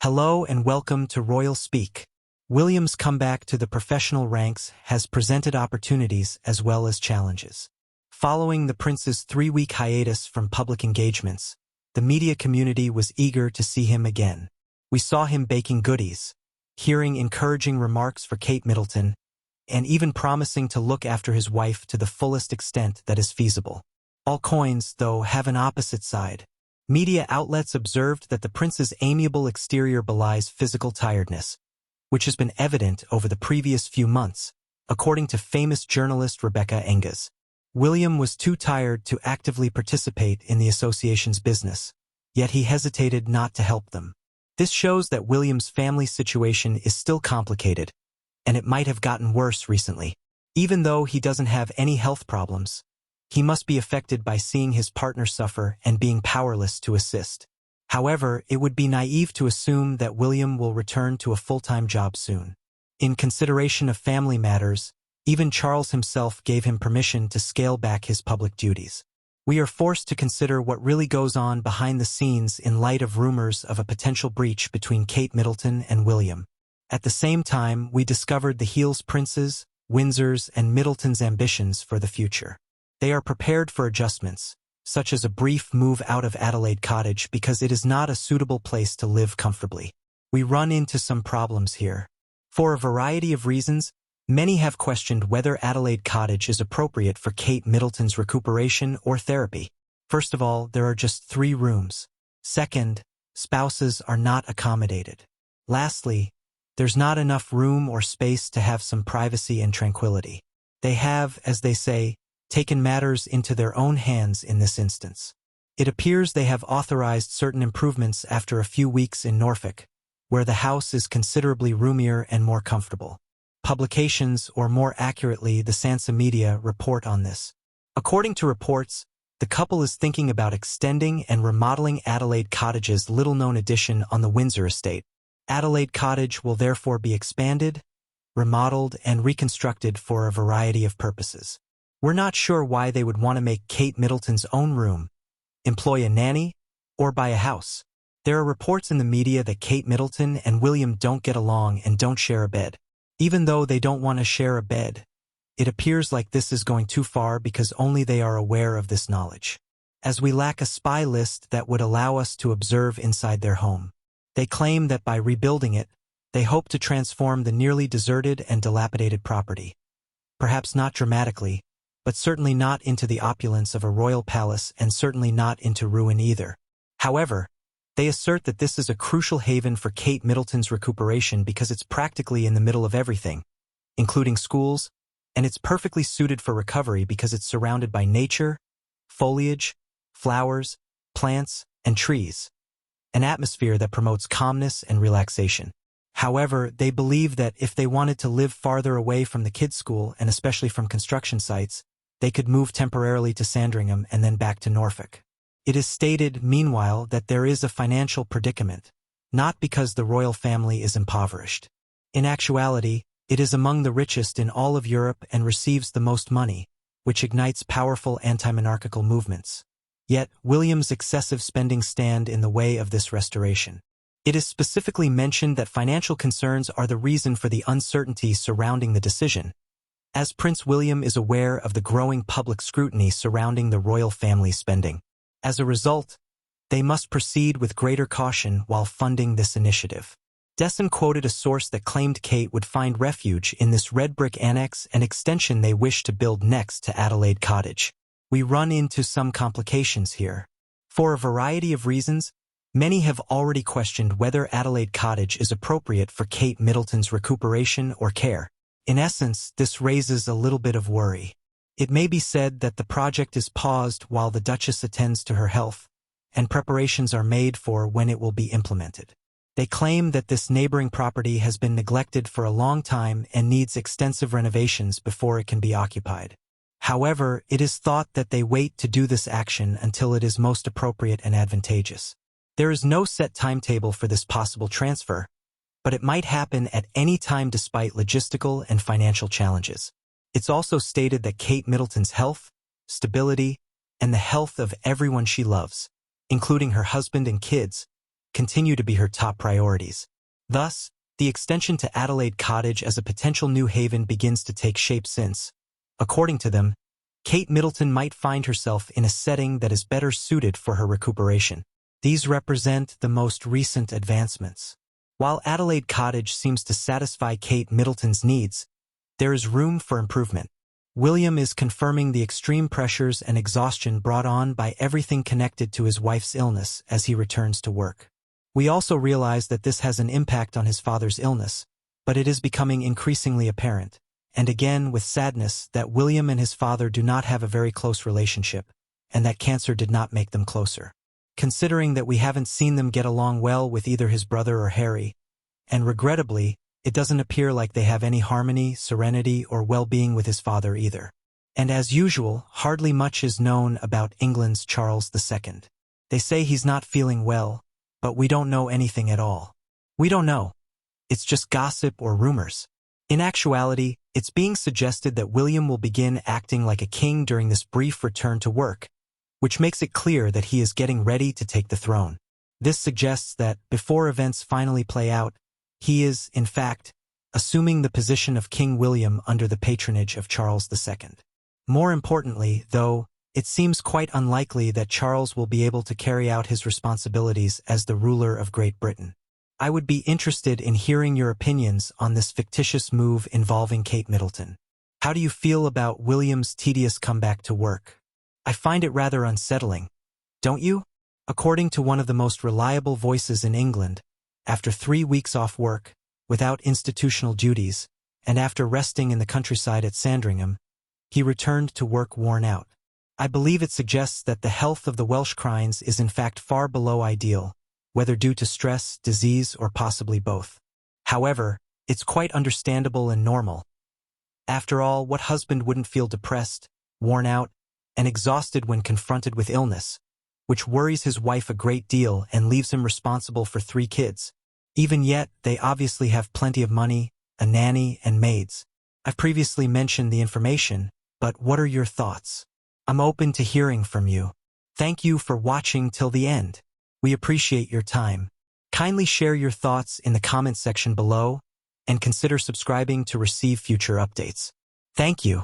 Hello and welcome to Royal Speak. William's comeback to the professional ranks has presented opportunities as well as challenges. Following the prince's 3-week hiatus from public engagements, the media community was eager to see him again. We saw him baking goodies, hearing encouraging remarks for Kate Middleton, and even promising to look after his wife to the fullest extent that is feasible. All coins, though, have an opposite side. Media outlets observed that the prince's amiable exterior belies physical tiredness, which has been evident over the previous few months, according to famous journalist Rebecca Enges. William was too tired to actively participate in the association's business, yet he hesitated not to help them. This shows that William's family situation is still complicated, and it might have gotten worse recently. Even though he doesn't have any health problems, he must be affected by seeing his partner suffer and being powerless to assist. However, it would be naive to assume that William will return to a full-time job soon. In consideration of family matters, even Charles himself gave him permission to scale back his public duties. We are forced to consider what really goes on behind the scenes in light of rumors of a potential breach between Kate Middleton and William. At the same time, we discovered the Heels Prince's, Windsor's, and Middleton's ambitions for the future. They are prepared for adjustments, such as a brief move out of Adelaide Cottage because it is not a suitable place to live comfortably. We run into some problems here. For a variety of reasons, many have questioned whether Adelaide Cottage is appropriate for Kate Middleton's recuperation or therapy. First of all, there are just 3 rooms. Second, spouses are not accommodated. Lastly, there's not enough room or space to have some privacy and tranquility. They have, as they say, taken matters into their own hands in this instance. It appears they have authorized certain improvements after a few weeks in Norfolk, where the house is considerably roomier and more comfortable. Publications, or more accurately the Sansa media, report on this. According to reports, the couple is thinking about extending and remodeling Adelaide Cottage's little-known addition on the Windsor estate. Adelaide Cottage will therefore be expanded, remodeled, and reconstructed for a variety of purposes. We're not sure why they would want to make Kate Middleton's own room, employ a nanny, or buy a house. There are reports in the media that Kate Middleton and William don't get along and don't share a bed. Even though they don't want to share a bed, it appears like this is going too far because only they are aware of this knowledge. As we lack a spy list that would allow us to observe inside their home. They claim that by rebuilding it, they hope to transform the nearly deserted and dilapidated property. Perhaps not dramatically, but certainly not into the opulence of a royal palace and certainly not into ruin either. However, they assert that this is a crucial haven for Kate Middleton's recuperation because it's practically in the middle of everything, including schools, and it's perfectly suited for recovery because it's surrounded by nature, foliage, flowers, plants, and trees, an atmosphere that promotes calmness and relaxation. However, they believe that if they wanted to live farther away from the kids' school and especially from construction sites, they could move temporarily to Sandringham and then back to Norfolk. It is stated, meanwhile, that there is a financial predicament, not because the royal family is impoverished. In actuality, it is among the richest in all of Europe and receives the most money, which ignites powerful anti-monarchical movements. Yet, William's excessive spending stand in the way of this restoration. It is specifically mentioned that financial concerns are the reason for the uncertainty surrounding the decision, as Prince William is aware of the growing public scrutiny surrounding the royal family's spending. As a result, they must proceed with greater caution while funding this initiative. Desson quoted a source that claimed Kate would find refuge in this red brick annex and extension they wish to build next to Adelaide Cottage. We run into some complications here. For a variety of reasons, many have already questioned whether Adelaide Cottage is appropriate for Kate Middleton's recuperation or care. In essence, this raises a little bit of worry. It may be said that the project is paused while the Duchess attends to her health, and preparations are made for when it will be implemented. They claim that this neighboring property has been neglected for a long time and needs extensive renovations before it can be occupied. However, it is thought that they wait to do this action until it is most appropriate and advantageous. There is no set timetable for this possible transfer, but it might happen at any time despite logistical and financial challenges. It's also stated that Kate Middleton's health, stability, and the health of everyone she loves, including her husband and kids, continue to be her top priorities. Thus, the extension to Adelaide Cottage as a potential new haven begins to take shape since, according to them, Kate Middleton might find herself in a setting that is better suited for her recuperation. These represent the most recent advancements. While Adelaide Cottage seems to satisfy Kate Middleton's needs, there is room for improvement. William is confirming the extreme pressures and exhaustion brought on by everything connected to his wife's illness as he returns to work. We also realize that this has an impact on his father's illness, but it is becoming increasingly apparent, and again with sadness, that William and his father do not have a very close relationship, and that cancer did not make them closer. Considering that we haven't seen them get along well with either his brother or Harry, and regrettably, it doesn't appear like they have any harmony, serenity, or well-being with his father either. And as usual, hardly much is known about England's Charles II. They say he's not feeling well, but we don't know anything at all. We don't know. It's just gossip or rumors. In actuality, it's being suggested that William will begin acting like a king during this brief return to work, which makes it clear that he is getting ready to take the throne. This suggests that, before events finally play out, he is, in fact, assuming the position of King William under the patronage of Charles II. More importantly, though, it seems quite unlikely that Charles will be able to carry out his responsibilities as the ruler of Great Britain. I would be interested in hearing your opinions on this fictitious move involving Kate Middleton. How do you feel about William's tedious comeback to work? I find it rather unsettling, don't you? According to one of the most reliable voices in England, after 3 weeks off work, without institutional duties, and after resting in the countryside at Sandringham, he returned to work worn out. I believe it suggests that the health of the Welsh Crines is in fact far below ideal, whether due to stress, disease, or possibly both. However, it's quite understandable and normal. After all, what husband wouldn't feel depressed, worn out, and exhausted when confronted with illness, which worries his wife a great deal and leaves him responsible for 3 kids? Even yet, they obviously have plenty of money, a nanny, and maids. I've previously mentioned the information, but what are your thoughts? I'm open to hearing from you. Thank you for watching till the end. We appreciate your time. Kindly share your thoughts in the comment section below, and consider subscribing to receive future updates. Thank you.